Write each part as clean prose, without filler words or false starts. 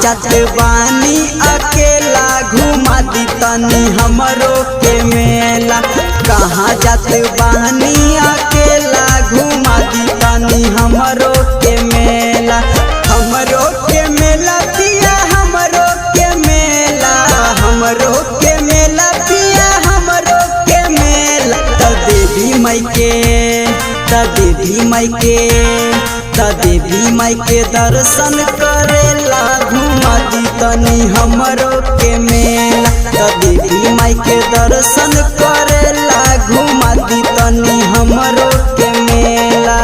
जात बानी अकेला घुमा दी तनी हमरो के मेला। कहाँ जात बानी अकेला घुमा दी तनी हमरो के मेला। हमरो के मेला पिया हमरो के मेला, हमरो के मेला पिया हमरो के मेला। देवी माई के दर्शन करेला घुमा दी तनी हमरो के मेला। देवी माई के दर्शन करेला घुमा दी तनी हमरो के मेला।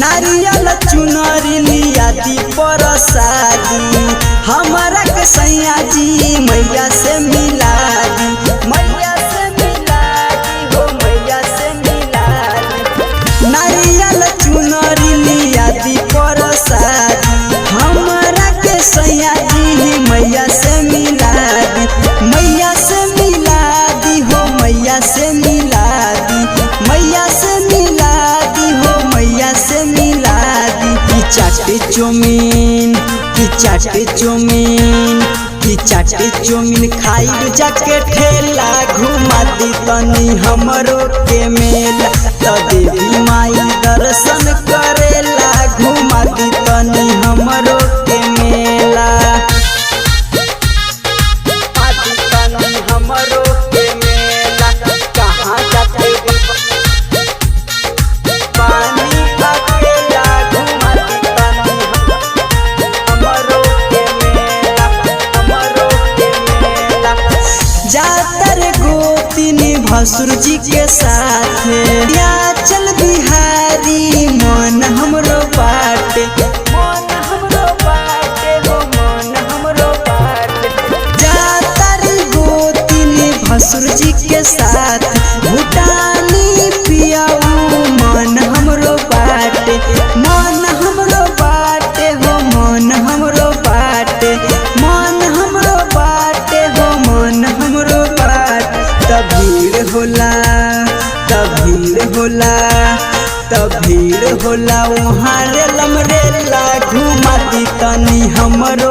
नारियल चुनरी लिया दी परसादी हमारा के सैया जी मैया से मिला दी, मैया से मिला दी हो मैया से मिला दी। नारियल चुनरी लिया दी परसादी हमारा के सैया जी मैया से मिला दी, मैया से मिला दी हो मैया से मिला दी, मैया से मिला दी हो मैया से मिला दी। की चाटे चौमीन खाई जाके ठेला घुमा दी तनी हमरो के मेला। देवी माई दर्शन करेला घुमा दी तनी हमरो के मेला। हमरो के मेला कहाँ जाते जातर गोतिनी भसुर जी के साथ या चल बिहारी मन हमरो बाटे, मन हमरो बाटे हो मन हमरो बाटे। जातर गोतिनी भसुर जी के साथ भूटानी पियाऊ मन हमरो बाटे, मन हमरो बाटे हो मन हमरो बाटे, मन हमरो बाटे हो मन हमरो बाटे। तब भीड़ होला वहाँ रे लमरेला घुमा दी तनी हमरो